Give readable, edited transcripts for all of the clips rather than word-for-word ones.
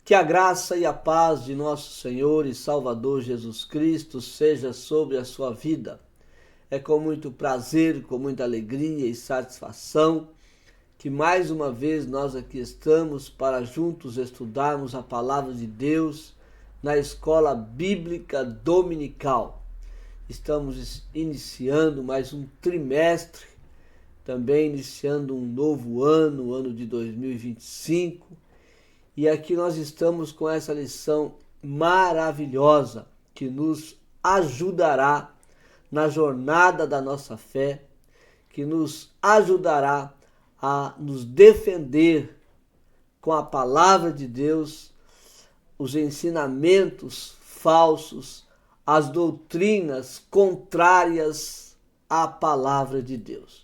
Que a graça e a paz de nosso Senhor e Salvador Jesus Cristo seja sobre a sua vida. É com muito prazer, com muita alegria e satisfação que mais uma vez nós aqui estamos para juntos estudarmos a palavra de Deus na escola bíblica dominical. Estamos iniciando mais um trimestre, também iniciando um novo ano, o ano de 2025. E aqui nós estamos com essa lição maravilhosa que nos ajudará na jornada da nossa fé, que nos ajudará a nos defender com a palavra de Deus, os ensinamentos falsos, as doutrinas contrárias à palavra de Deus.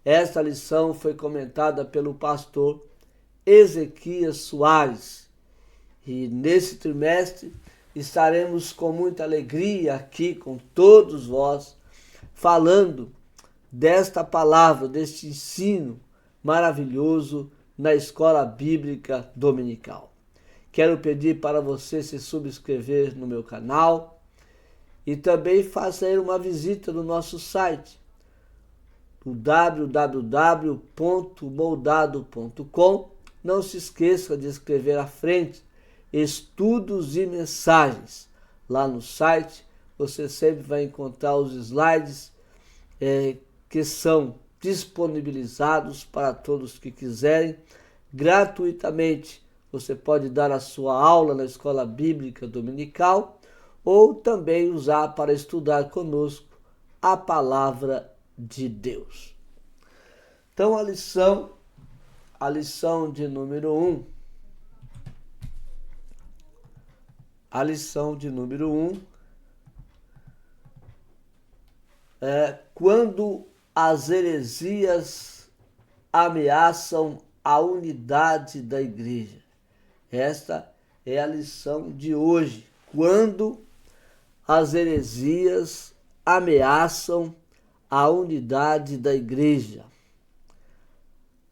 Esta lição foi comentada pelo pastor Ezequias Soares. E nesse trimestre estaremos com muita alegria aqui com todos vós, falando desta palavra, deste ensino maravilhoso na escola bíblica dominical. Quero pedir para você se subscrever no meu canal e também fazer uma visita no nosso site, o www.moldado.com. Não se esqueça de escrever à frente estudos e mensagens. Lá no site você sempre vai encontrar os slides que são disponibilizados para todos que quiserem gratuitamente. Você pode dar a sua aula na escola bíblica dominical ou também usar para estudar conosco a palavra de Deus. Então a lição de número 1. A lição de número 1 é quando as heresias ameaçam a unidade da igreja. Esta é a lição de hoje. Quando as heresias ameaçam a unidade da igreja.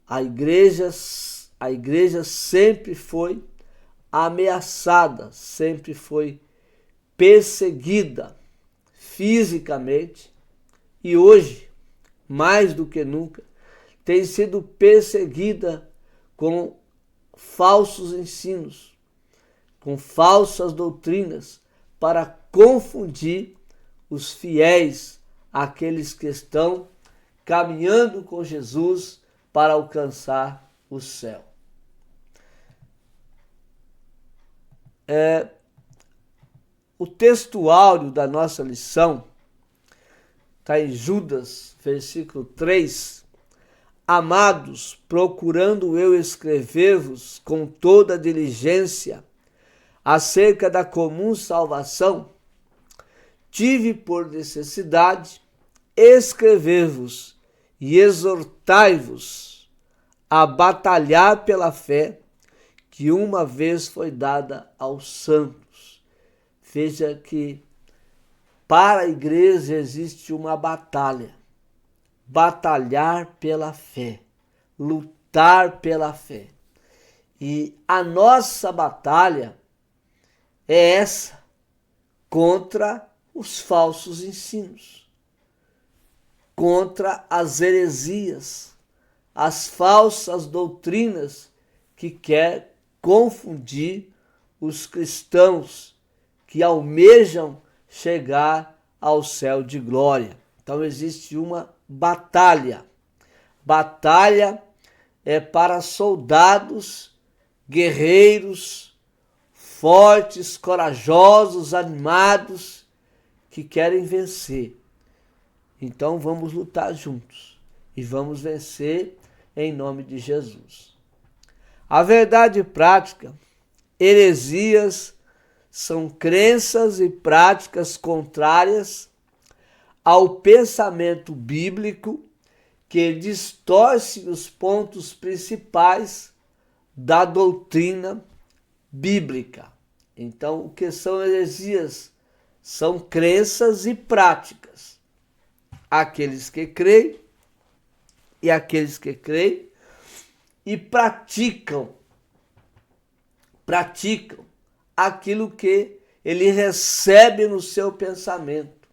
A igreja sempre foi ameaçada, sempre foi perseguida fisicamente e hoje, mais do que nunca, tem sido perseguida com falsos ensinos, com falsas doutrinas para confundir os fiéis, aqueles que estão caminhando com Jesus para alcançar o céu. O textuário da nossa lição está em Judas, versículo 3. Amados, procurando eu escrever-vos com toda diligência acerca da comum salvação, tive por necessidade escrever-vos e exortai-vos a batalhar pela fé que uma vez foi dada aos santos. Veja que para a igreja existe uma batalha. Batalhar pela fé, lutar pela fé. E a nossa batalha é essa, contra os falsos ensinos, contra as heresias, as falsas doutrinas que quer confundir os cristãos que almejam chegar ao céu de glória. Então existe uma batalha. Batalha é para soldados, guerreiros, fortes, corajosos, animados, que querem vencer. Então vamos lutar juntos e vamos vencer em nome de Jesus. A verdade prática, heresias são crenças e práticas contrárias ao pensamento bíblico que distorce os pontos principais da doutrina bíblica. Então, o que são heresias? São crenças e práticas. Aqueles que creem e praticam praticam aquilo que ele recebe no seu pensamento.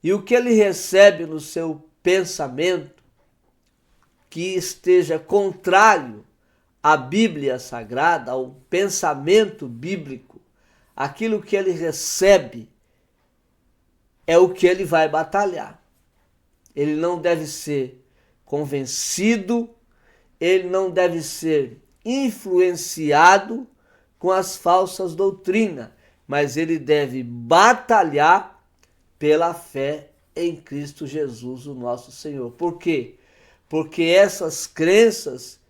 E o que ele recebe no seu pensamento, que esteja contrário à Bíblia Sagrada, ao pensamento bíblico, aquilo que ele recebe é o que ele vai batalhar. Ele não deve ser convencido, ele não deve ser influenciado com as falsas doutrinas, mas ele deve batalhar pela fé em Cristo Jesus, o nosso Senhor. Por quê? Porque essas crenças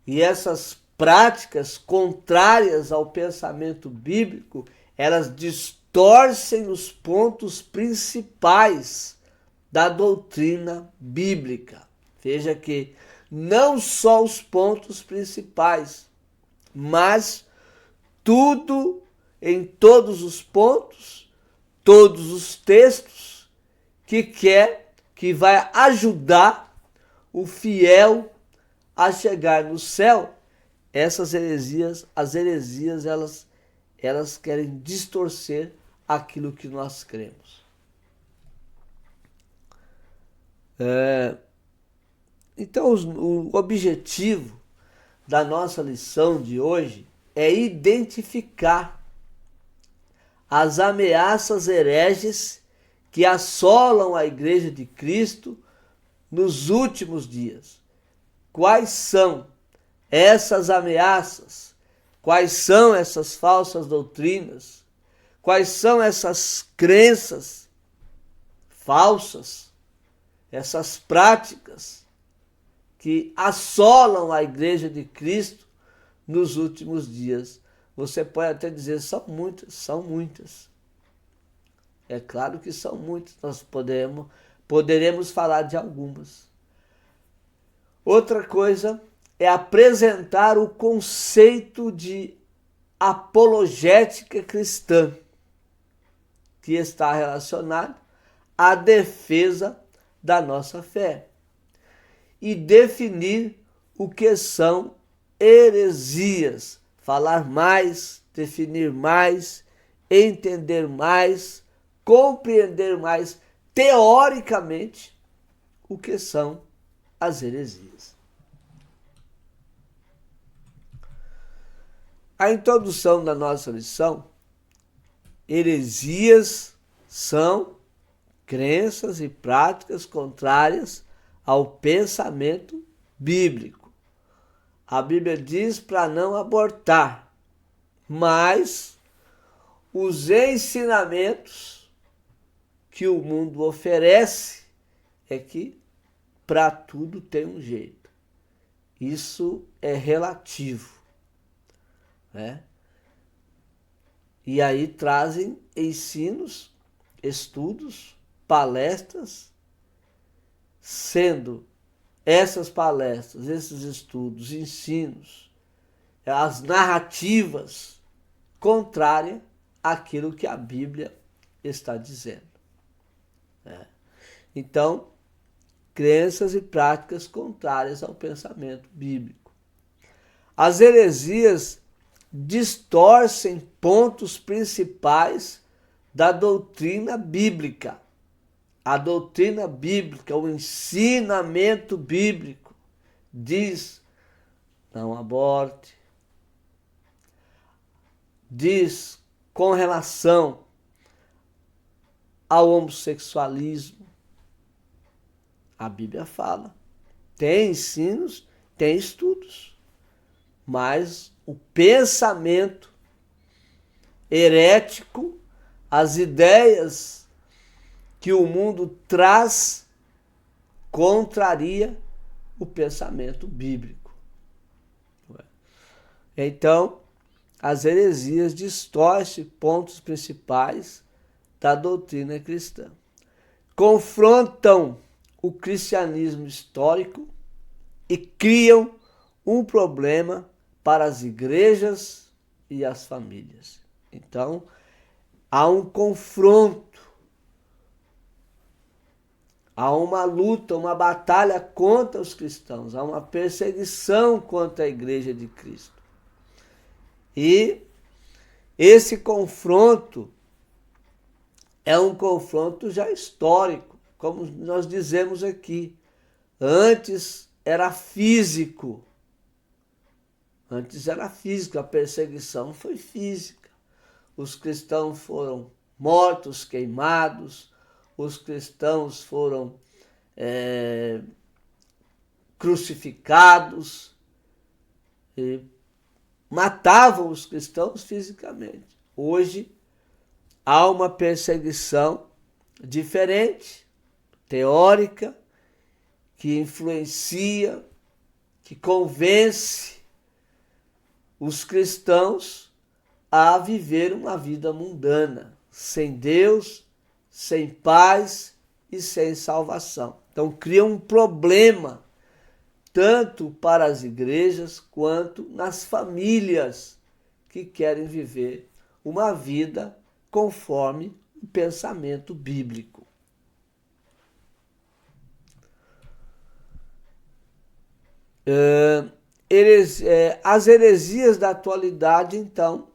e essas práticas contrárias ao pensamento bíblico, elas distorcem os pontos principais da doutrina bíblica. Veja que não só os pontos principais, mas tudo, em todos os pontos, todos os textos que vai ajudar o fiel a chegar no céu. Essas heresias, as heresias, elas querem distorcer aquilo que nós cremos. Então, o objetivo da nossa lição de hoje é identificar as ameaças hereges que assolam a Igreja de Cristo nos últimos dias. Quais são essas ameaças? Quais são essas falsas doutrinas? Quais são essas crenças falsas? Essas práticas que assolam a Igreja de Cristo nos últimos dias? Você pode até dizer, são muitas. É claro que são muitas, nós poderemos falar de algumas. Outra coisa é apresentar o conceito de apologética cristã, que está relacionado à defesa da nossa fé, e definir o que são heresias, falar mais, definir mais, entender mais, compreender mais teoricamente o que são as heresias. A introdução da nossa lição: heresias são crenças e práticas contrárias ao pensamento bíblico. A Bíblia diz para não abortar, mas os ensinamentos que o mundo oferece é que para tudo tem um jeito. Isso é relativo, né? E aí trazem ensinos, estudos, palestras, sendo essas palestras, esses estudos, ensinos, as narrativas contrárias àquilo que a Bíblia está dizendo. Então, crenças e práticas contrárias ao pensamento bíblico. As heresias distorcem pontos principais da doutrina bíblica. A doutrina bíblica, o ensinamento bíblico, diz: não aborte. Diz com relação ao homossexualismo. A Bíblia fala. Tem ensinos, tem estudos. Mas o pensamento herético, as ideias que o mundo traz, contraria o pensamento bíblico. Então, as heresias distorcem pontos principais da doutrina cristã. Confrontam o cristianismo histórico e criam um problema para as igrejas e as famílias. Então, há um confronto, há uma luta, uma batalha contra os cristãos, há uma perseguição contra a Igreja de Cristo. E esse confronto é um confronto já histórico, como nós dizemos aqui. Antes era físico. Antes era físico, a perseguição foi física. Os cristãos foram mortos, queimados, os cristãos foram crucificados, e matavam os cristãos fisicamente. Hoje há uma perseguição diferente, teórica, que influencia, que convence os cristãos a viver uma vida mundana, sem Deus, sem paz e sem salvação. Então cria um problema tanto para as igrejas quanto nas famílias que querem viver uma vida conforme o pensamento bíblico. As heresias da atualidade, então,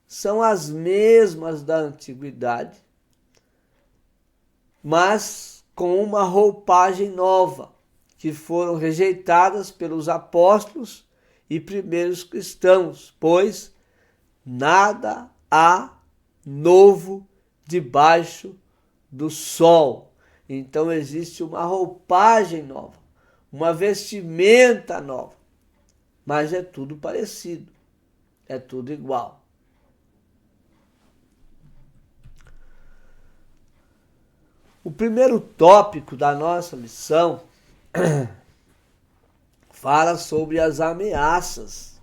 são as mesmas da antiguidade, mas com uma roupagem nova, que foram rejeitadas pelos apóstolos e primeiros cristãos, pois nada há novo debaixo do sol. Então existe uma roupagem nova, uma vestimenta nova, mas é tudo parecido, é tudo igual. O primeiro tópico da nossa lição fala sobre as ameaças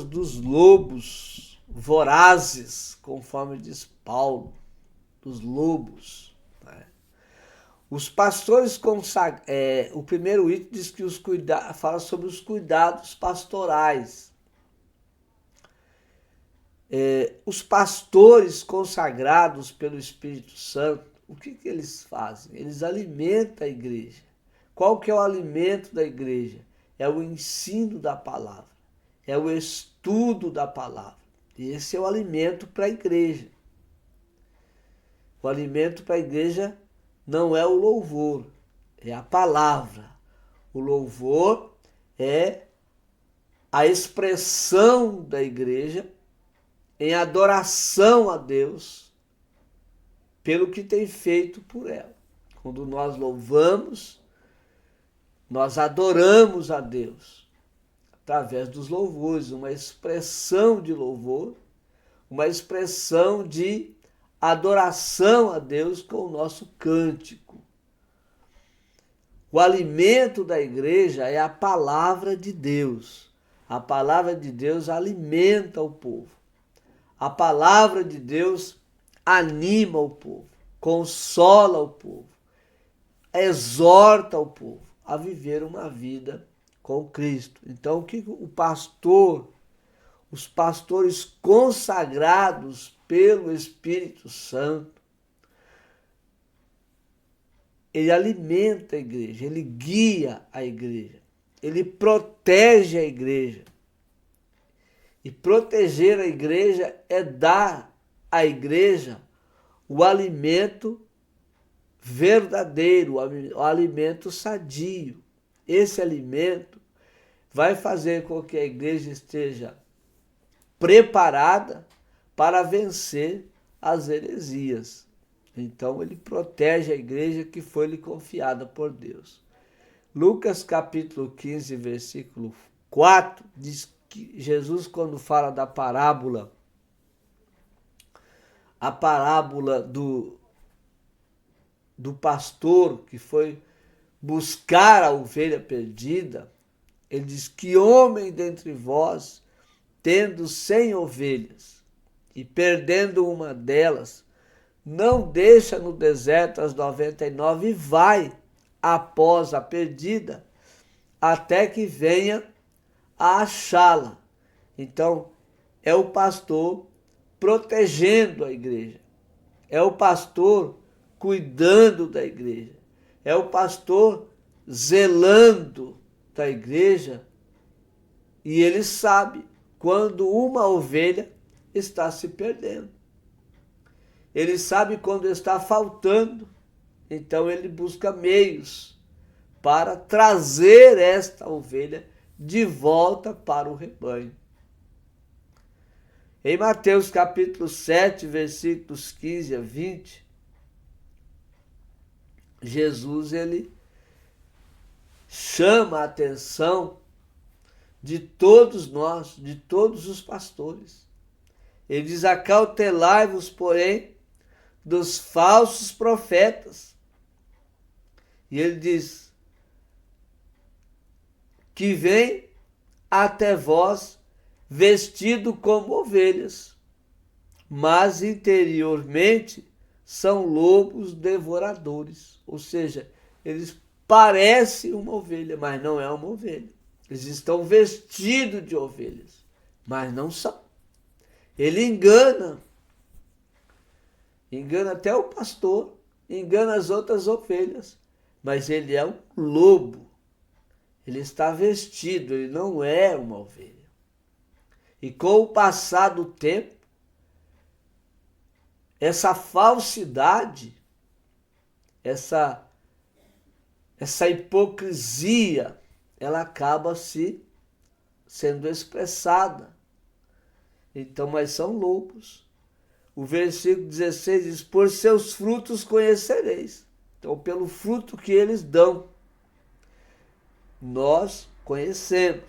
dos lobos vorazes, conforme diz Paulo, dos lobos. Os pastores o primeiro item diz que fala sobre os cuidados pastorais. Os pastores consagrados pelo Espírito Santo, o que eles fazem? Eles alimentam a igreja. Qual que é o alimento da igreja? É o ensino da palavra, é o estudo da palavra. Esse é o alimento para a igreja. O alimento para a igreja não é o louvor, é a palavra. O louvor é a expressão da igreja em adoração a Deus pelo que tem feito por ela. Quando nós louvamos, nós adoramos a Deus através dos louvores, uma expressão de louvor, uma expressão de adoração a Deus com o nosso cântico. O alimento da igreja é a palavra de Deus. A palavra de Deus alimenta o povo. A palavra de Deus anima o povo, consola o povo, exorta o povo a viver uma vida com Cristo. Então, o que os pastores consagrados pelo Espírito Santo, ele alimenta a igreja, ele guia a igreja, ele protege a igreja. E proteger a igreja é dar à igreja o alimento verdadeiro, o alimento sadio. Esse alimento vai fazer com que a igreja esteja preparada para vencer as heresias. Então ele protege a igreja que foi-lhe confiada por Deus. Lucas capítulo 15, versículo 4, diz que Jesus, quando fala da parábola, a parábola do pastor que foi buscar a ovelha perdida, ele diz: que homem dentre vós, tendo 100 ovelhas e perdendo uma delas, não deixa no deserto as 99 e vai após a perdida até que venha a achá-la. Então, é o pastor protegendo a igreja, é o pastor cuidando da igreja, é o pastor zelando da igreja E ele sabe quando uma ovelha está se perdendo. Ele sabe quando está faltando. Então ele busca meios para trazer esta ovelha de volta para o rebanho. Em Mateus capítulo 7, versículos 15 a 20, Jesus ele chama a atenção de todos nós, de todos os pastores. Ele diz: acautelai-vos, porém, dos falsos profetas. E ele diz que vem até vós vestido como ovelhas, mas interiormente são lobos devoradores. Ou seja, eles parecem uma ovelha, mas não é uma ovelha. Eles estão vestidos de ovelhas, mas não são. Ele engana até o pastor, engana as outras ovelhas, mas ele é um lobo. Ele está vestido, ele não é uma ovelha. E com o passar do tempo, essa falsidade, essa hipocrisia, ela acaba sendo expressada. Então, mas são lobos. O versículo 16 diz: por seus frutos conhecereis. Então, pelo fruto que eles dão, nós conhecemos.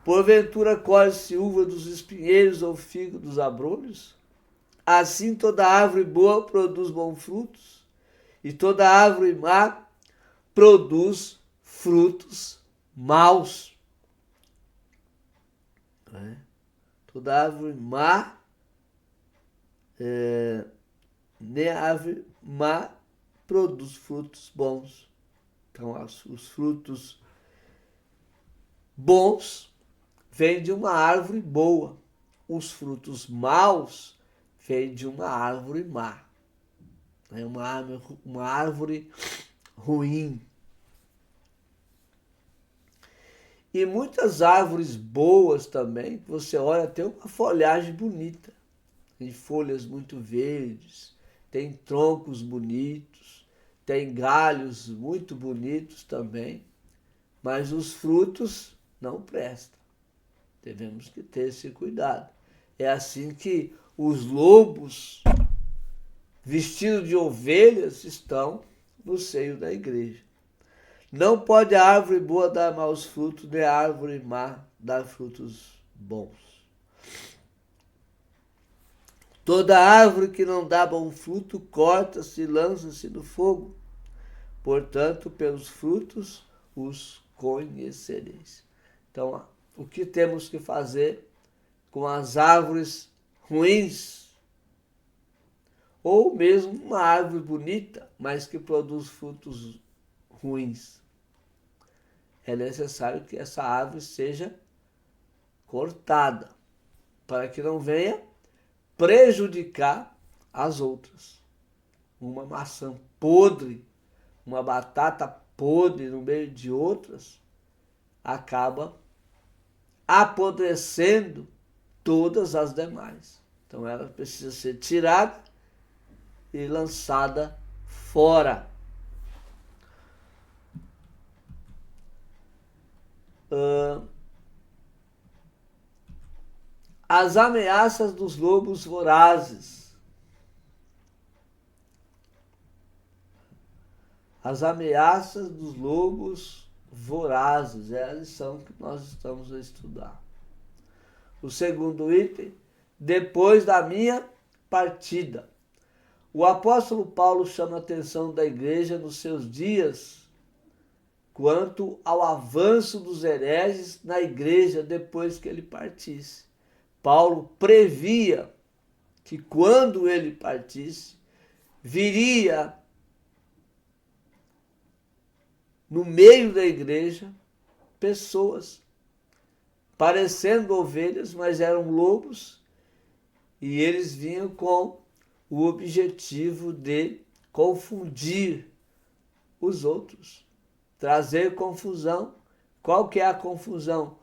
Porventura colhe-se uva dos espinheiros ou figo dos abrolhos? Assim toda árvore boa produz bons frutos, e toda árvore má produz frutos maus. Toda árvore má, nem a árvore má produz frutos bons. Então, os frutos bons vêm de uma árvore boa. Os frutos maus vêm de uma árvore má. É uma árvore ruim. E muitas árvores boas também, você olha, tem uma folhagem bonita, tem folhas muito verdes, tem troncos bonitos, tem galhos muito bonitos também, mas os frutos não prestam. Devemos que ter esse cuidado. É assim que os lobos, vestidos de ovelhas, estão no seio da igreja. Não pode a árvore boa dar maus frutos, nem a árvore má dar frutos bons. Toda árvore que não dá bom fruto, corta-se e lança-se no fogo. Portanto, pelos frutos os conhecereis. Então, o que temos que fazer com as árvores ruins? Ou mesmo uma árvore bonita, mas que produz frutos ruins. É necessário que essa árvore seja cortada, para que não venha prejudicar as outras. Uma maçã podre, uma batata podre no meio de outras, acaba apodrecendo todas as demais. Então ela precisa ser tirada e lançada fora. As ameaças dos lobos vorazes. As ameaças dos lobos vorazes é a lição que nós estamos a estudar. O segundo item, depois da minha partida. O apóstolo Paulo chama a atenção da igreja nos seus dias quanto ao avanço dos hereges na igreja depois que ele partisse. Paulo previa que quando ele partisse, viria no meio da igreja pessoas parecendo ovelhas, mas eram lobos, e eles vinham com o objetivo de confundir os outros, trazer confusão. Qual que é a confusão?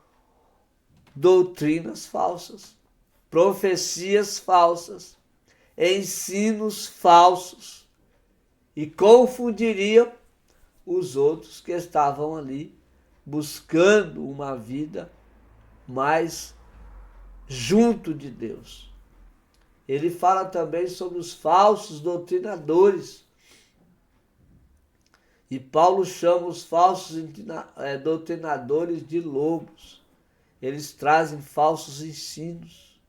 doutrinas falsas, profecias falsas, ensinos falsos, e confundiriam os outros que estavam ali buscando uma vida mais junto de Deus. Ele fala também sobre os falsos doutrinadores. E Paulo chama os falsos doutrinadores de lobos. Eles trazem falsos ensinos.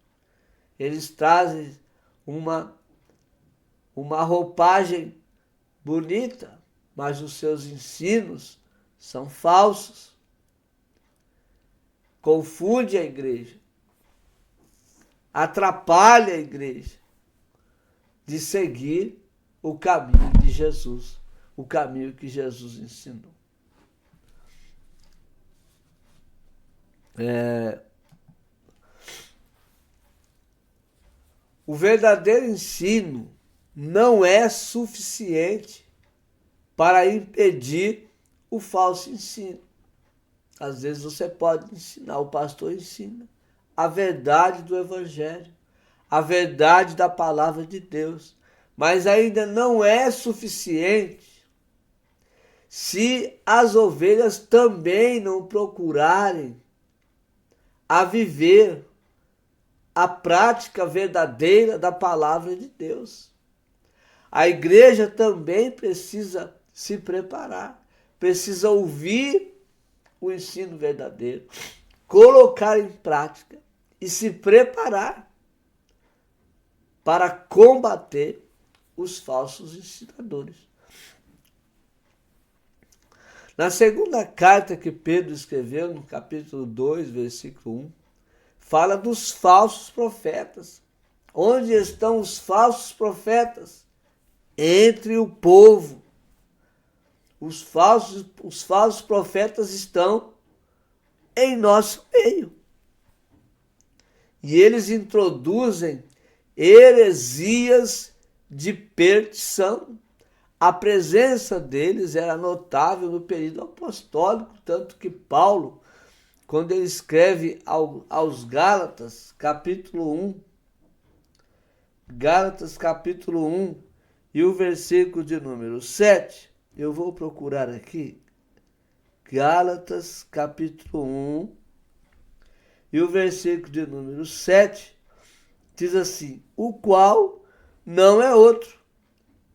Eles trazem uma roupagem bonita, mas os seus ensinos são falsos. Confunde a igreja. Atrapalha a igreja de seguir o caminho de Jesus, o caminho que Jesus ensinou. O verdadeiro ensino não é suficiente para impedir o falso ensino. Às vezes você pode ensinar, o pastor ensina a verdade do Evangelho, a verdade da palavra de Deus, mas ainda não é suficiente se as ovelhas também não procurarem a viver a prática verdadeira da palavra de Deus. A igreja também precisa se preparar, precisa ouvir o ensino verdadeiro, colocar em prática e se preparar para combater os falsos ensinadores. Na segunda carta que Pedro escreveu, no capítulo 2, versículo 1, fala dos falsos profetas. Onde estão os falsos profetas? Entre o povo. Os falsos profetas estão em nosso meio. E eles introduzem heresias de perdição. A presença deles era notável no período apostólico, tanto que Paulo, quando ele escreve aos Gálatas, capítulo 1, Gálatas capítulo 1 e o versículo de número 7, eu vou procurar aqui, Gálatas capítulo 1 e o versículo de número 7, diz assim: o qual não é outro,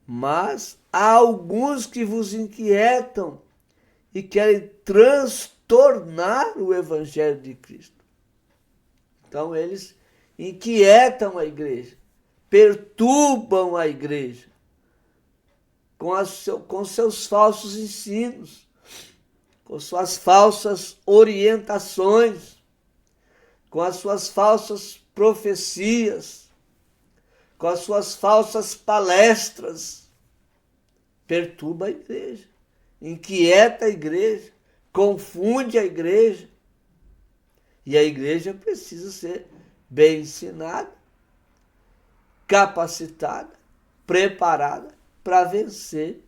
mas há alguns que vos inquietam e querem transtornar o Evangelho de Cristo. Então eles inquietam a igreja, perturbam a igreja com seus falsos ensinos, com suas falsas orientações, com as suas falsas profecias, com as suas falsas palestras. Perturba a igreja, inquieta a igreja, confunde a igreja. E a igreja precisa ser bem ensinada, capacitada, preparada para vencer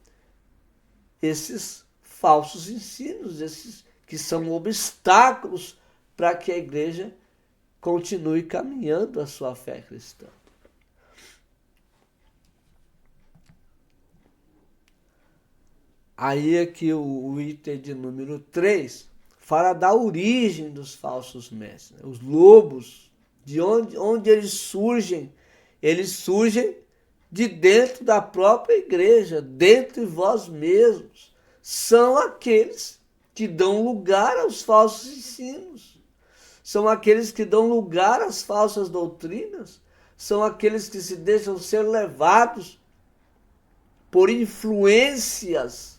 esses falsos ensinos, esses que são obstáculos para que a igreja continue caminhando a sua fé cristã. Aí aqui o item de número 3 fala da origem dos falsos mestres. Os lobos, de onde eles surgem de dentro da própria igreja, dentre vós mesmos. São aqueles que dão lugar aos falsos ensinos. São aqueles que dão lugar às falsas doutrinas. São aqueles que se deixam ser levados por influências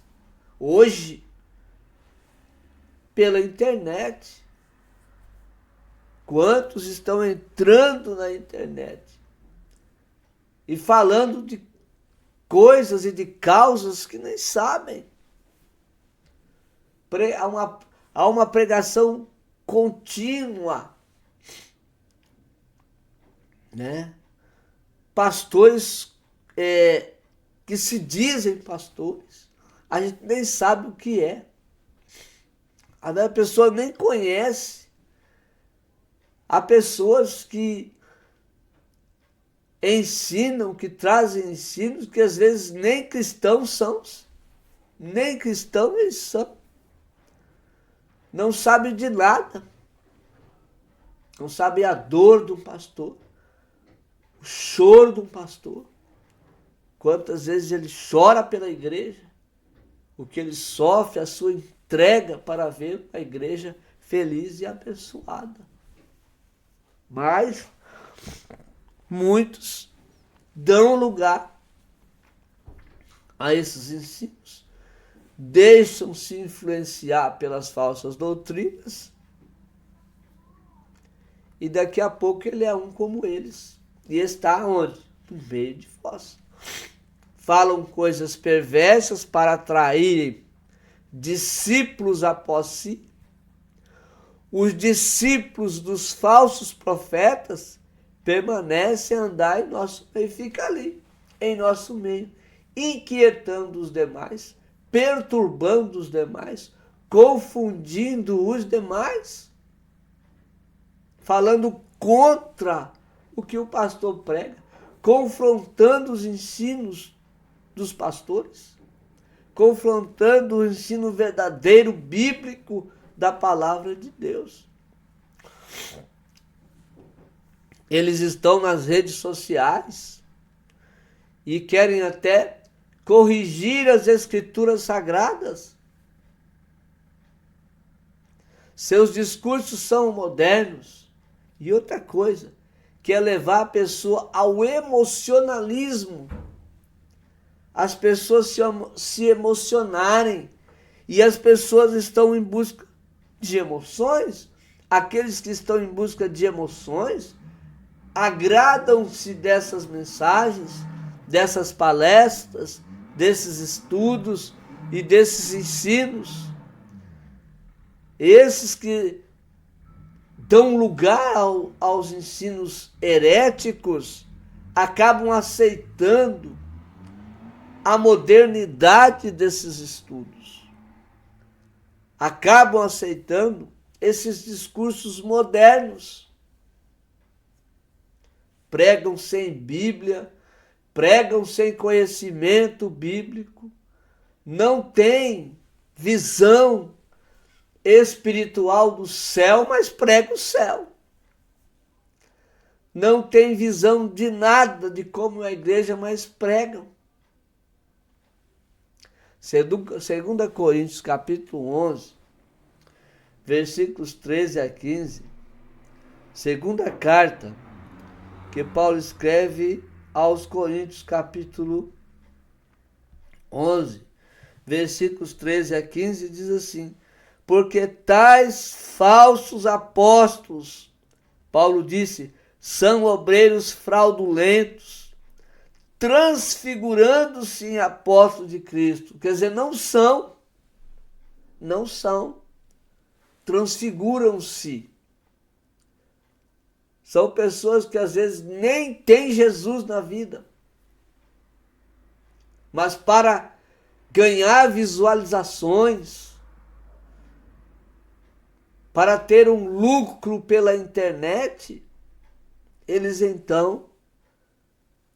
hoje pela internet. Quantos estão entrando na internet e falando de coisas e de causas que nem sabem. Há uma pregação contínua, né? Pastores que se dizem pastores, a gente nem sabe o que é. A pessoa nem conhece Há pessoas que ensinam, que trazem ensinos que às vezes nem cristãos são, nem cristãos eles são. Não sabem de nada. Não sabem a dor de um pastor, o choro de um pastor. Quantas vezes ele chora pela igreja, o que ele sofre, a sua entrega para ver a igreja feliz e abençoada. Mas muitos dão lugar a esses ensinos, deixam-se influenciar pelas falsas doutrinas e daqui a pouco ele é um como eles. E está onde? No meio de vós. Falam coisas perversas para atraírem discípulos após si. Os discípulos dos falsos profetas permanecem a andar em nosso meio, fica ali, em nosso meio, inquietando os demais, perturbando os demais, confundindo os demais, falando contra o que o pastor prega, confrontando os ensinos dos pastores, confrontando o ensino verdadeiro, bíblico da palavra de Deus. Eles estão nas redes sociais e querem até corrigir as escrituras sagradas. Seus discursos são modernos. E outra coisa, que é levar a pessoa ao emocionalismo. As pessoas se emocionarem. E as pessoas estão em busca de emoções. Aqueles que estão em busca de emoções agradam-se dessas mensagens, dessas palestras, desses estudos e desses ensinos. Esses que dão lugar aos ensinos heréticos acabam aceitando a modernidade desses estudos. Acabam aceitando esses discursos modernos. Pregam sem Bíblia, pregam sem conhecimento bíblico, não têm visão espiritual do céu, mas pregam o céu. Não têm visão de nada de como é a igreja, mas pregam. 2 Coríntios capítulo 11, versículos 13 a 15, segunda carta que Paulo escreve aos Coríntios, capítulo 11, versículos 13 a 15, diz assim: porque tais falsos apóstolos, Paulo disse, são obreiros fraudulentos, transfigurando-se em apóstolos de Cristo. Quer dizer, não são, transfiguram-se. São pessoas que às vezes nem têm Jesus na vida. Mas para ganhar visualizações, para ter um lucro pela internet, eles então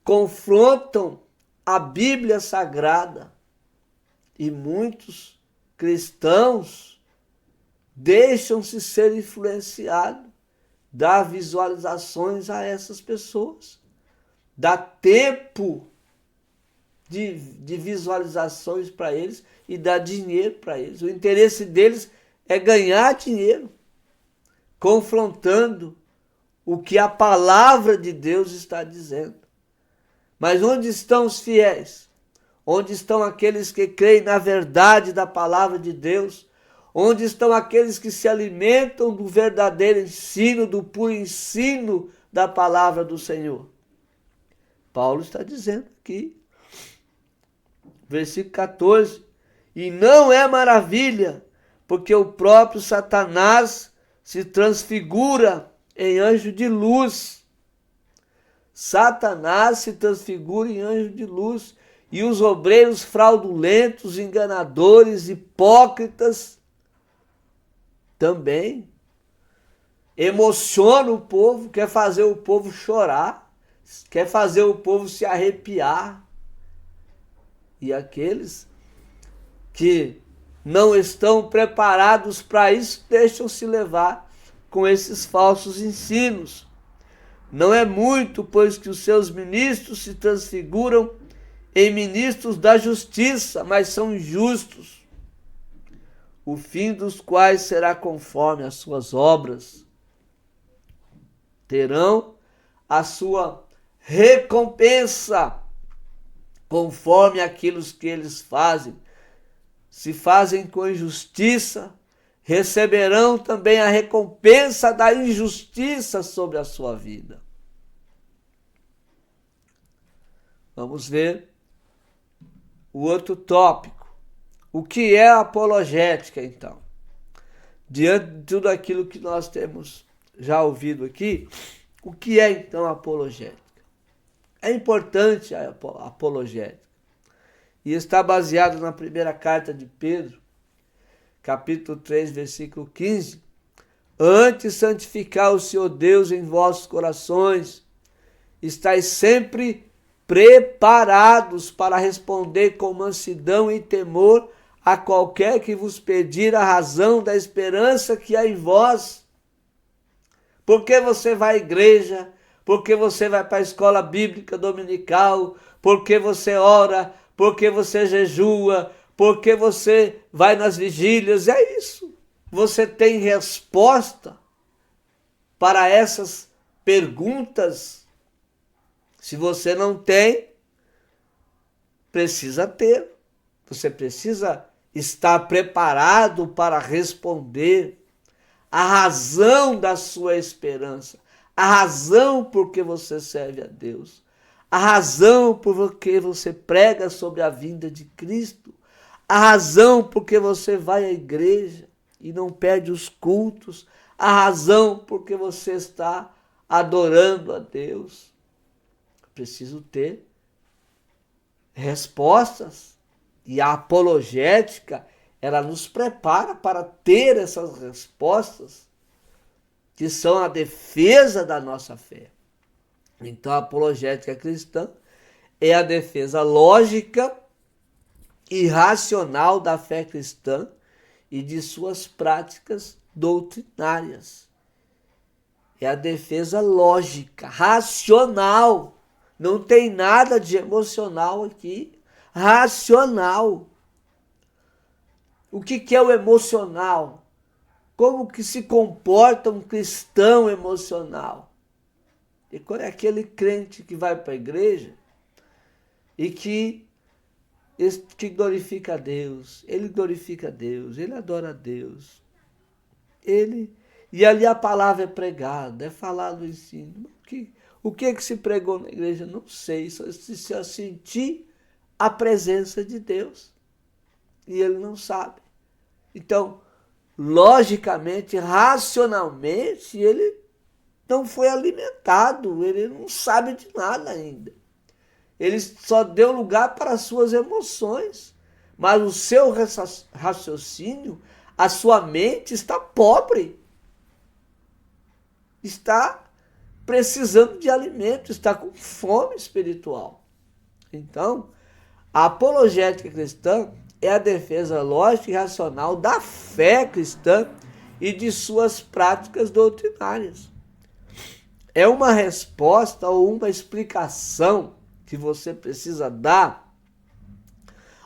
confrontam a Bíblia Sagrada. E muitos cristãos deixam-se ser influenciados, dá visualizações a essas pessoas, dá tempo de visualizações para eles e dá dinheiro para eles. O interesse deles é ganhar dinheiro, confrontando o que a palavra de Deus está dizendo. Mas onde estão os fiéis? Onde estão aqueles que creem na verdade da palavra de Deus? Onde estão aqueles que se alimentam do verdadeiro ensino, do puro ensino da palavra do Senhor? Paulo está dizendo aqui, versículo 14, e não é maravilha, porque o próprio Satanás se transfigura em anjo de luz. Satanás se transfigura em anjo de luz, e os obreiros fraudulentos, enganadores, hipócritas, também. emociona o povo, quer fazer o povo chorar, quer fazer o povo se arrepiar. E aqueles que não estão preparados para isso deixam-se levar com esses falsos ensinos. Não é muito, pois que os seus ministros se transfiguram em ministros da justiça, mas são injustos, o fim dos quais será conforme as suas obras. Terão a sua recompensa conforme aquilo que eles fazem. Se fazem com injustiça, receberão também a recompensa da injustiça sobre a sua vida. Vamos ver o outro tópico. O que é a apologética, então? Diante de tudo aquilo que nós temos já ouvido aqui, o que é, então, a apologética? É importante a apologética. E está baseado na primeira carta de Pedro, capítulo 3, versículo 15. Antes santificar o Senhor Deus em vossos corações, estáis sempre preparados para responder com mansidão e temor a qualquer que vos pedir a razão da esperança que há em vós. Por que você vai à igreja? Por que você vai para a escola bíblica dominical? Por que você ora? Por que você jejua? Por que você vai nas vigílias? É isso. Você tem resposta para essas perguntas? Se você não tem, precisa ter. Você precisa estar preparado para responder a razão da sua esperança, a razão por que você serve a Deus, a razão por que você prega sobre a vinda de Cristo, a razão por que você vai à igreja e não perde os cultos, a razão por que você está adorando a Deus. Preciso ter respostas. E a apologética, ela nos prepara para ter essas respostas, que são a defesa da nossa fé. Então, a apologética cristã é a defesa lógica e racional da fé cristã e de suas práticas doutrinárias. É a defesa lógica, racional. Não tem nada de emocional aqui. Racional. O que é o emocional? Como que se comporta um cristão emocional? E qual é aquele crente que vai para a igreja e que glorifica a Deus? Ele glorifica a Deus, ele adora a Deus. E ali a palavra é pregada, é falado o ensino. O que se pregou na igreja? Não sei, só senti a presença de Deus. E ele não sabe. Então, logicamente, racionalmente, ele não foi alimentado, ele não sabe de nada ainda. Ele só deu lugar para as suas emoções, mas o seu raciocínio, a sua mente está pobre, está precisando de alimento, está com fome espiritual. Então, a apologética cristã é a defesa lógica e racional da fé cristã e de suas práticas doutrinárias. É uma resposta ou uma explicação que você precisa dar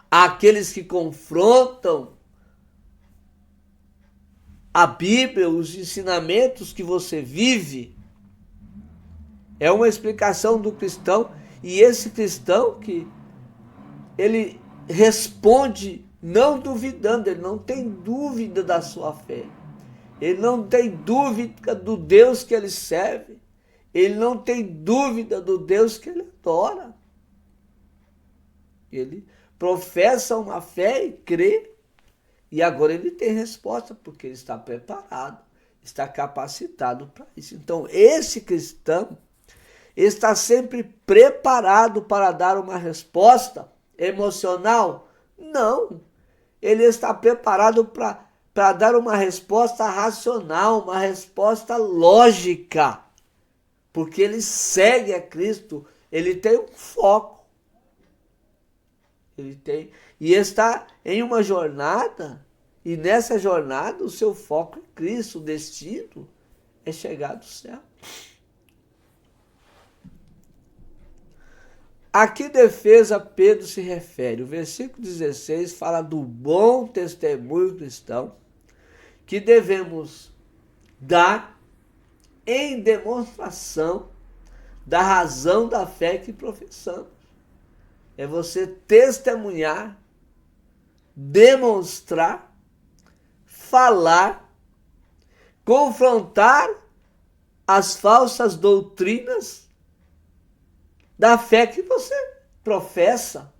àqueles que confrontam a Bíblia, os ensinamentos que você vive. É uma explicação do cristão, e esse cristão que ele responde não duvidando, ele não tem dúvida da sua fé. Ele não tem dúvida do Deus que ele serve. Ele não tem dúvida do Deus que ele adora. Ele professa uma fé e crê. E agora ele tem resposta, porque ele está preparado, está capacitado para isso. Então, esse cristão está sempre preparado para dar uma resposta emocional? Não. Ele está preparado para dar uma resposta racional, uma resposta lógica, porque ele segue a Cristo, ele tem um foco, e está em uma jornada, e nessa jornada o seu foco é Cristo, o destino é chegar do céu. A que defesa Pedro se refere? O versículo 16 fala do bom testemunho cristão que devemos dar em demonstração da razão da fé que professamos. É você testemunhar, demonstrar, falar, confrontar as falsas doutrinas da fé que você professa.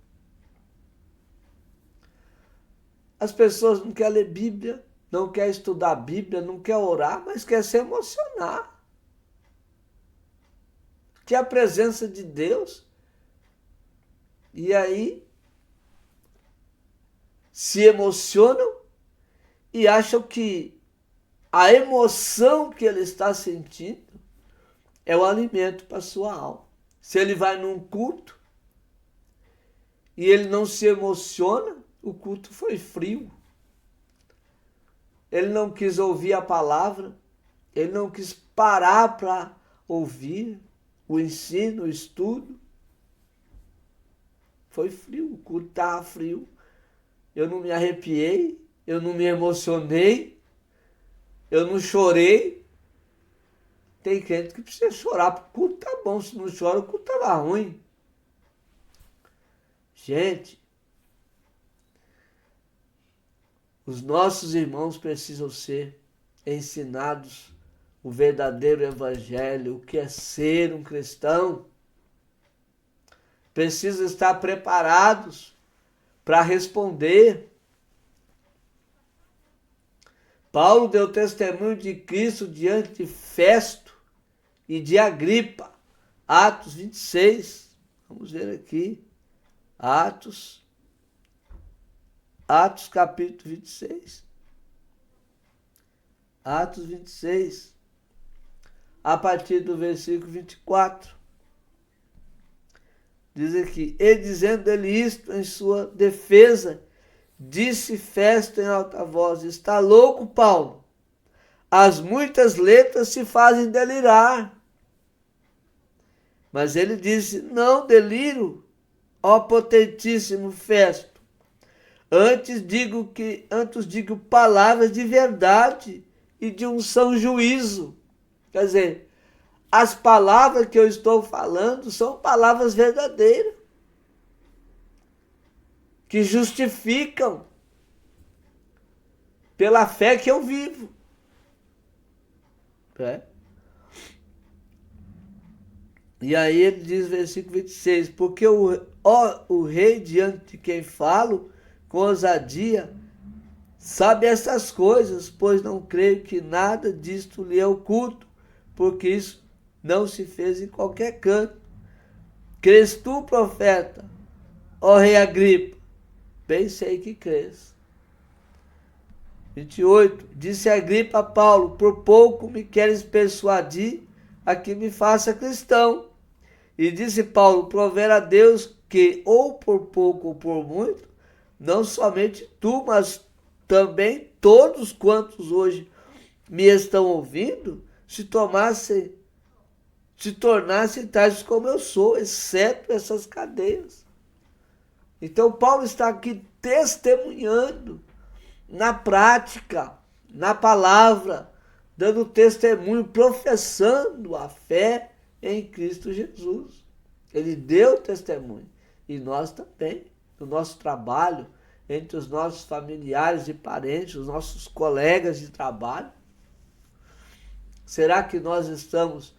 As pessoas não querem ler Bíblia, não querem estudar a Bíblia, não querem orar, mas querem se emocionar. Que é a presença de Deus. E aí se emocionam e acham que a emoção que ele está sentindo é o alimento para a sua alma. Se ele vai num culto e ele não se emociona, o culto foi frio. Ele não quis ouvir a palavra, ele não quis parar para ouvir o ensino, o estudo. Foi frio, o culto estava frio. Eu não me arrepiei, eu não me emocionei, eu não chorei. Tem crente que precisa chorar, porque o culto tá bom, se não chora o culto estava ruim. Gente, os nossos irmãos precisam ser ensinados o verdadeiro evangelho, o que é ser um cristão. Precisam estar preparados para responder. Paulo deu testemunho de Cristo diante de Festo e de Agripa. Atos 26. Vamos ver aqui. Atos capítulo 26. Atos 26. A partir do versículo 24. Diz aqui, e dizendo ele isto em sua defesa, disse Festo em alta voz, está louco, Paulo? As muitas letras se fazem delirar. Mas ele disse, não deliro, ó potentíssimo Festo. Antes digo palavras de verdade e de um são juízo. Quer dizer, as palavras que eu estou falando são palavras verdadeiras, que justificam pela fé que eu vivo. E aí ele diz, versículo 26, porque o rei diante de quem falo, com ousadia, sabe essas coisas, pois não creio que nada disto lhe é oculto, porque isso não se fez em qualquer canto. Crês tu, profeta, ó rei Agripa? Bem sei que crês. 28. Disse Agripa a Paulo, por pouco me queres persuadir a que me faça cristão. E disse Paulo, prover a Deus que, ou por pouco ou por muito, não somente tu, mas também todos quantos hoje me estão ouvindo, se tornassem tais como eu sou, exceto essas cadeias. Então Paulo está aqui testemunhando na prática, na palavra, dando testemunho, professando a fé em Cristo Jesus. Ele deu testemunho. E nós também, no nosso trabalho, entre os nossos familiares e parentes, os nossos colegas de trabalho. Será que nós estamos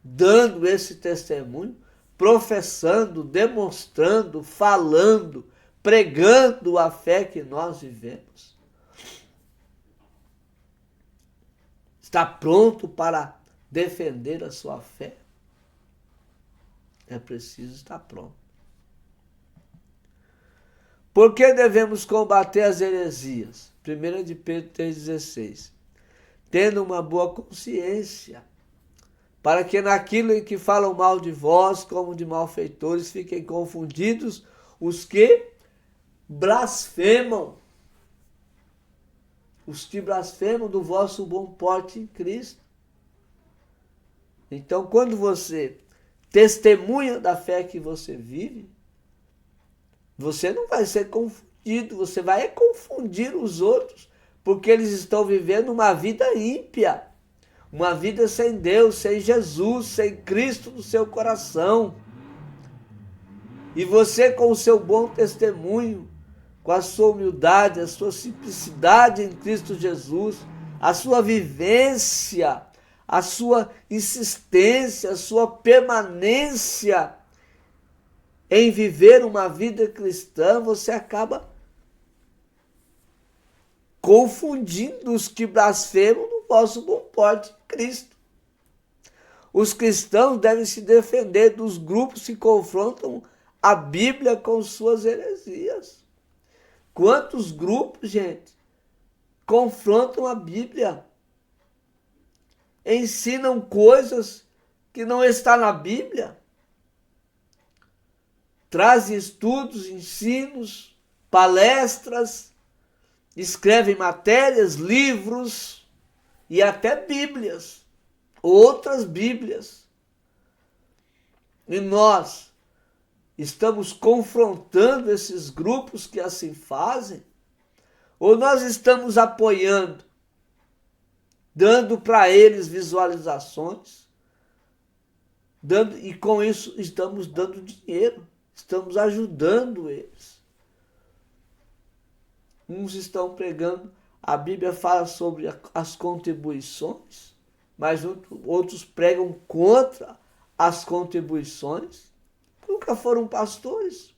dando esse testemunho, professando, demonstrando, falando, pregando a fé que nós vivemos? Está pronto para defender a sua fé? É preciso estar pronto. Por que devemos combater as heresias? 1 de Pedro 3,16. Tendo uma boa consciência, para que naquilo em que falam mal de vós, como de malfeitores, fiquem confundidos os que blasfemam. Os que blasfemam do vosso bom porte em Cristo. Então, quando você testemunha da fé que você vive, você não vai ser confundido, você vai confundir os outros, porque eles estão vivendo uma vida ímpia, uma vida sem Deus, sem Jesus, sem Cristo no seu coração. E você, com o seu bom testemunho, com a sua humildade, a sua simplicidade em Cristo Jesus, a sua vivência, a sua insistência, a sua permanência em viver uma vida cristã, você acaba confundindo os que blasfemam do vosso bom porte em Cristo. Os cristãos devem se defender dos grupos que confrontam a Bíblia com suas heresias. Quantos grupos, gente, confrontam a Bíblia? Ensinam coisas que não estão na Bíblia. Trazem estudos, ensinos, palestras, escrevem matérias, livros e até Bíblias, outras Bíblias. E nós estamos confrontando esses grupos que assim fazem? Ou nós estamos apoiando, dando para eles visualizações, e com isso estamos dando dinheiro, estamos ajudando eles. Uns estão pregando, a Bíblia fala sobre as contribuições, mas outros pregam contra as contribuições. Nunca foram pastores,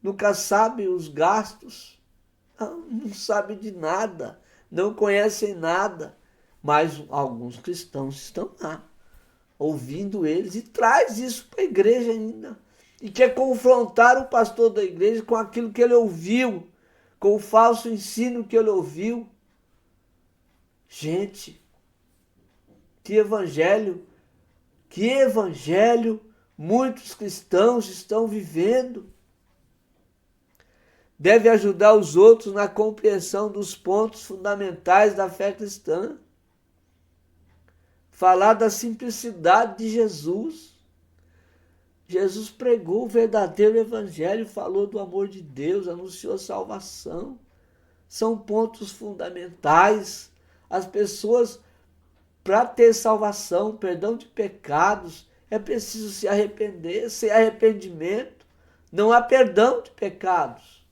nunca sabem os gastos, não sabem de nada, não conhecem nada, mas alguns cristãos estão lá, ouvindo eles, e traz isso para a igreja ainda, e quer confrontar o pastor da igreja com aquilo que ele ouviu, com o falso ensino que ele ouviu. Gente, que evangelho muitos cristãos estão vivendo. Deve ajudar os outros na compreensão dos pontos fundamentais da fé cristã. Falar da simplicidade de Jesus. Jesus pregou o verdadeiro evangelho, falou do amor de Deus, anunciou a salvação. São pontos fundamentais. As pessoas, para ter salvação, perdão de pecados, é preciso se arrepender. Sem arrependimento, não há perdão de pecados.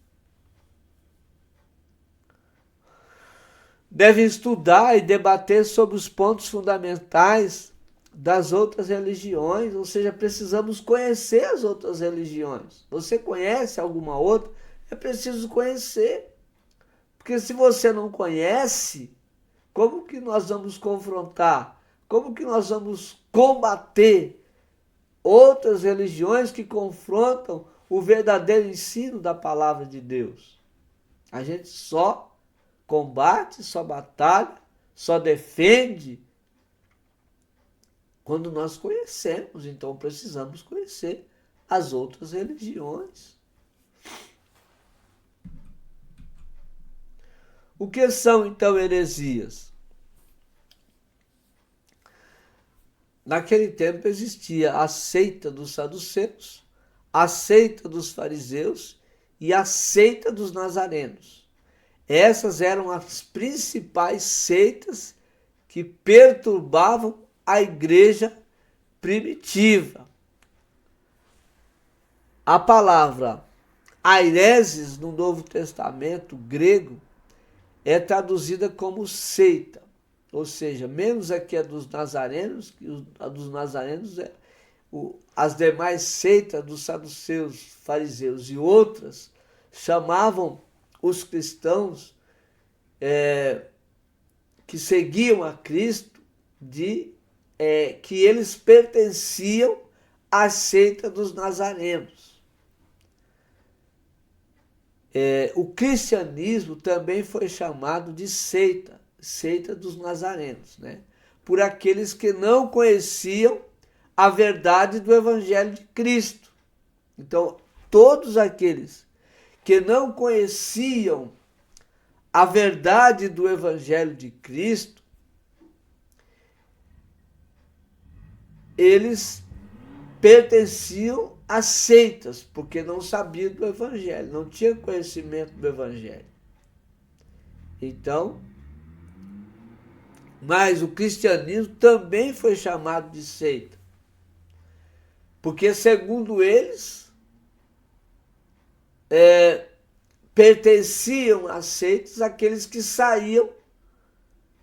Deve estudar e debater sobre os pontos fundamentais das outras religiões, ou seja, precisamos conhecer as outras religiões. Você conhece alguma outra? É preciso conhecer. Porque se você não conhece, como que nós vamos confrontar? Como que nós vamos combater outras religiões que confrontam o verdadeiro ensino da palavra de Deus? A gente só combate, só batalha, só defende quando nós conhecemos. Então precisamos conhecer as outras religiões. O que são então heresias? Naquele tempo existia a seita dos saduceus, a seita dos fariseus e a seita dos nazarenos. Essas eram as principais seitas que perturbavam a igreja primitiva. A palavra aireses no Novo Testamento grego é traduzida como seita, ou seja, menos aqui a dos nazarenos, que a dos nazarenos é as demais seitas dos saduceus, fariseus e outras chamavam os cristãos que seguiam a Cristo que eles pertenciam à seita dos nazarenos. O cristianismo também foi chamado de seita, seita dos nazarenos, né? Por aqueles que não conheciam a verdade do Evangelho de Cristo. Então, todos aqueles que não conheciam a verdade do Evangelho de Cristo, eles pertenciam a seitas, porque não sabiam do Evangelho, não tinham conhecimento do Evangelho. Então, mas o cristianismo também foi chamado de seita, porque segundo eles, pertenciam a seitas aqueles que saíam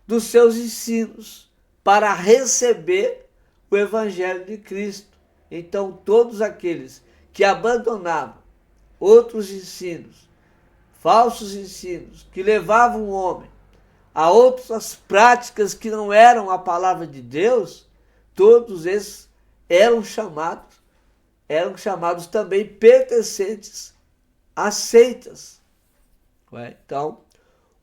dos seus ensinos para receber o Evangelho de Cristo. Então, todos aqueles que abandonavam outros ensinos, falsos ensinos, que levavam o homem a outras práticas que não eram a palavra de Deus, todos esses eram chamados também pertencentes às seitas. Então,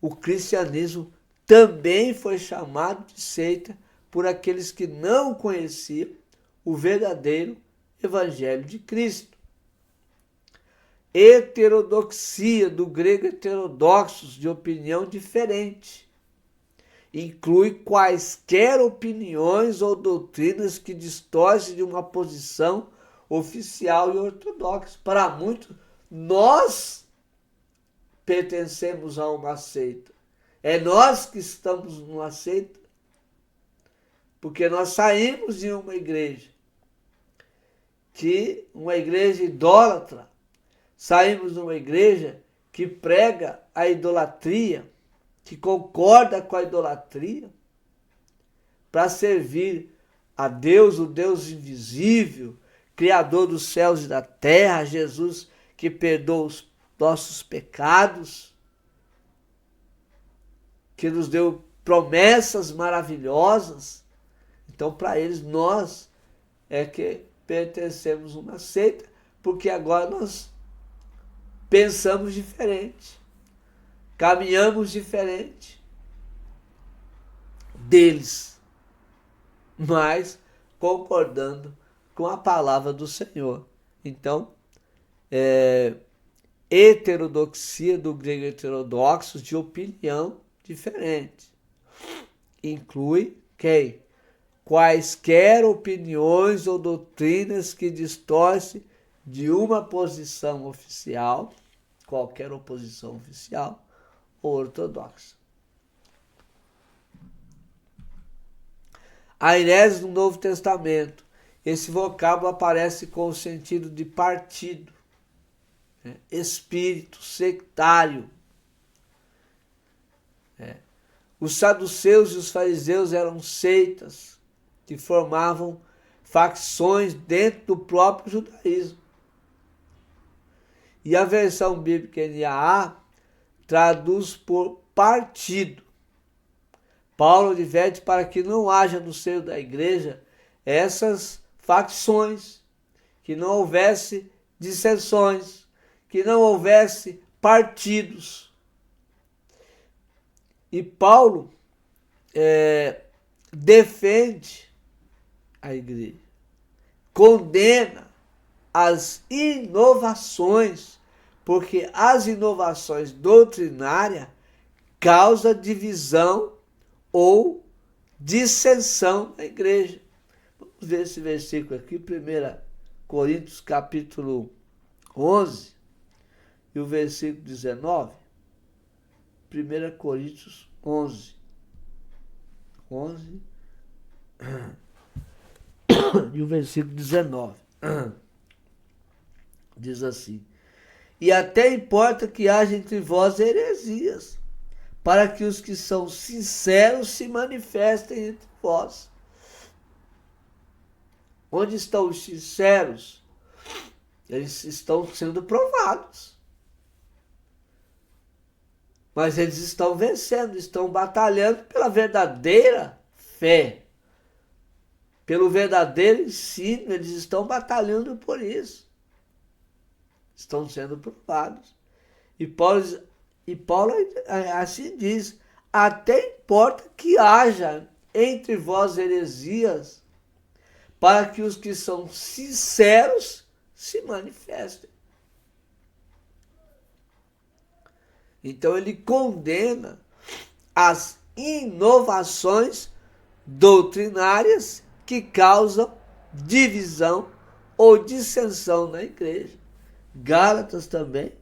o cristianismo também foi chamado de seita por aqueles que não conheciam o verdadeiro Evangelho de Cristo. Heterodoxia, do grego heterodoxos, de opinião diferente. Inclui quaisquer opiniões ou doutrinas que distorcem de uma posição oficial e ortodoxa. Para muitos, nós pertencemos a uma seita. É nós que estamos numa seita, porque nós saímos de uma igreja idólatra, saímos de uma igreja que prega a idolatria, que concorda com a idolatria, para servir a Deus, o Deus invisível, Criador dos céus e da terra, Jesus que perdoa os nossos pecados, que nos deu promessas maravilhosas. Então, para eles, nós é que pertencemos a uma seita, porque agora nós pensamos diferente, caminhamos diferente deles, mas concordando com a palavra do Senhor. Então, heterodoxia, do grego heterodoxos, de opinião diferente. Inclui quem? Quaisquer opiniões ou doutrinas que distorcem de uma posição oficial, qualquer oposição oficial ou ortodoxa. A herese do Novo Testamento. Esse vocábulo aparece com o sentido de partido, espírito, sectário. Os saduceus e os fariseus eram seitas que formavam facções dentro do próprio judaísmo. E a versão bíblica NAA traduz por partido. Paulo adverte para que não haja no seio da igreja essas facções, que não houvesse dissensões, que não houvesse partidos. E Paulo defende a igreja, condena as inovações, porque as inovações doutrinárias causam divisão ou dissensão na igreja. Vamos ver esse versículo aqui, 1 Coríntios capítulo 11 e o versículo 19. 1 Coríntios 11 e o versículo 19. Diz assim: e até importa que haja entre vós heresias, para que os que são sinceros se manifestem entre vós. Onde estão os sinceros? Eles estão sendo provados. Mas eles estão vencendo, estão batalhando pela verdadeira fé, pelo verdadeiro ensino, eles estão batalhando por isso. Estão sendo provados. E Paulo assim diz: até importa que haja entre vós heresias, para que os que são sinceros se manifestem. Então ele condena as inovações doutrinárias que causam divisão ou dissensão na igreja. Gálatas também,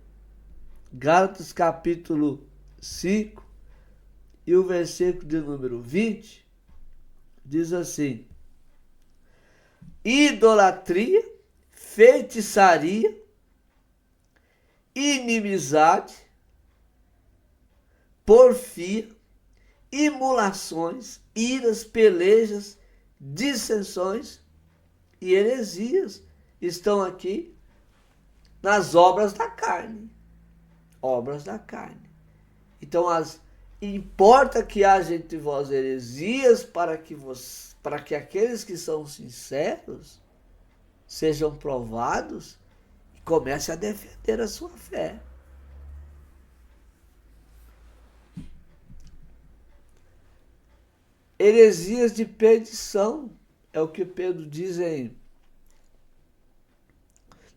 Gálatas capítulo 5 e o versículo de número 20, diz assim: idolatria, feitiçaria, inimizade, porfia, imulações, iras, pelejas, dissensões e heresias estão aqui nas obras da carne. Obras da carne. Então, importa que haja entre vós heresias para que aqueles que são sinceros sejam provados e comecem a defender a sua fé. Heresias de perdição, é o que Pedro diz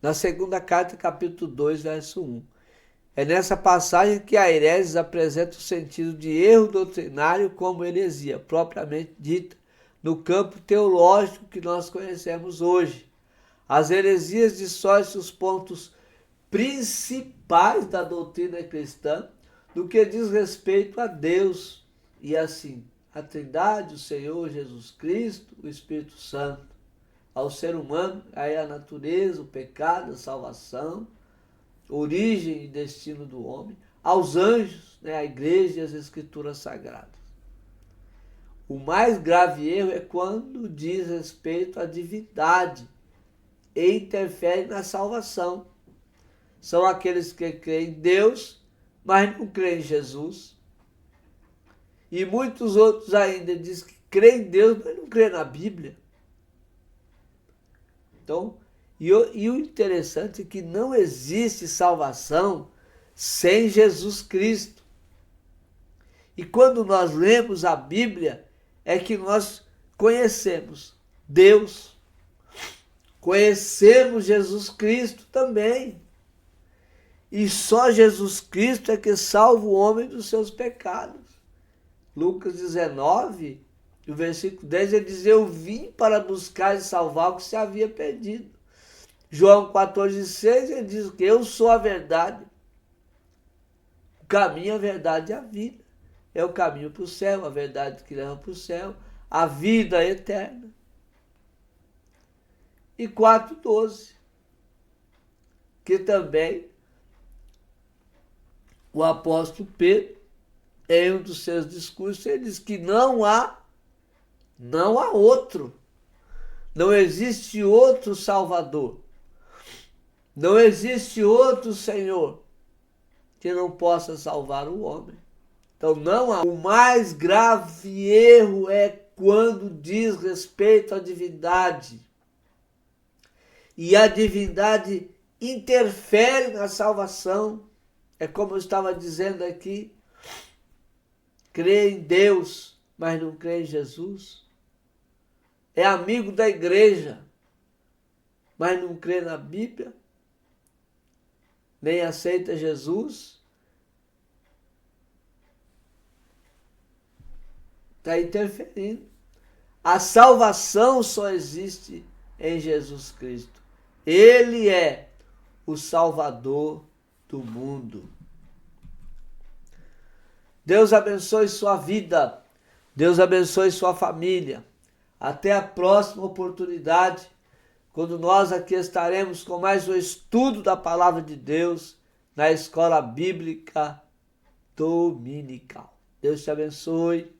na segunda carta, capítulo 2, verso 1. É nessa passagem que a heresia apresenta o sentido de erro doutrinário como heresia, propriamente dita, no campo teológico que nós conhecemos hoje. As heresias distorcem os pontos principais da doutrina cristã no que diz respeito a Deus e assim a Trindade, o Senhor Jesus Cristo, o Espírito Santo, ao ser humano, aí a natureza, o pecado, a salvação, origem e destino do homem, aos anjos, a igreja e as escrituras sagradas. O mais grave erro é quando diz respeito à divindade e interfere na salvação. São aqueles que creem em Deus, mas não creem em Jesus. E muitos outros ainda dizem que creem em Deus, mas não creem na Bíblia. Então, e o interessante é que não existe salvação sem Jesus Cristo. E quando nós lemos a Bíblia, é que nós conhecemos Deus, conhecemos Jesus Cristo também. E só Jesus Cristo é que salva o homem dos seus pecados. Lucas 19, no versículo 10, ele diz: eu vim para buscar e salvar o que se havia perdido. João 14,6, ele diz que eu sou a verdade, o caminho, a verdade e a vida. É o caminho para o céu, a verdade que leva para o céu, a vida eterna. E 4,12, que também o apóstolo Pedro, em um dos seus discursos, ele diz que não há outro, não existe outro Salvador, não existe outro Senhor que não possa salvar o homem. Então não há. O mais grave erro é quando diz respeito à divindade. E a divindade interfere na salvação. É como eu estava dizendo aqui, crê em Deus, mas não crê em Jesus. É amigo da igreja, mas não crê na Bíblia, nem aceita Jesus. Está interferindo. A salvação só existe em Jesus Cristo. Ele é o Salvador do mundo. Deus abençoe sua vida. Deus abençoe sua família. Até a próxima oportunidade, quando nós aqui estaremos com mais um estudo da Palavra de Deus na Escola Bíblica Dominical. Deus te abençoe.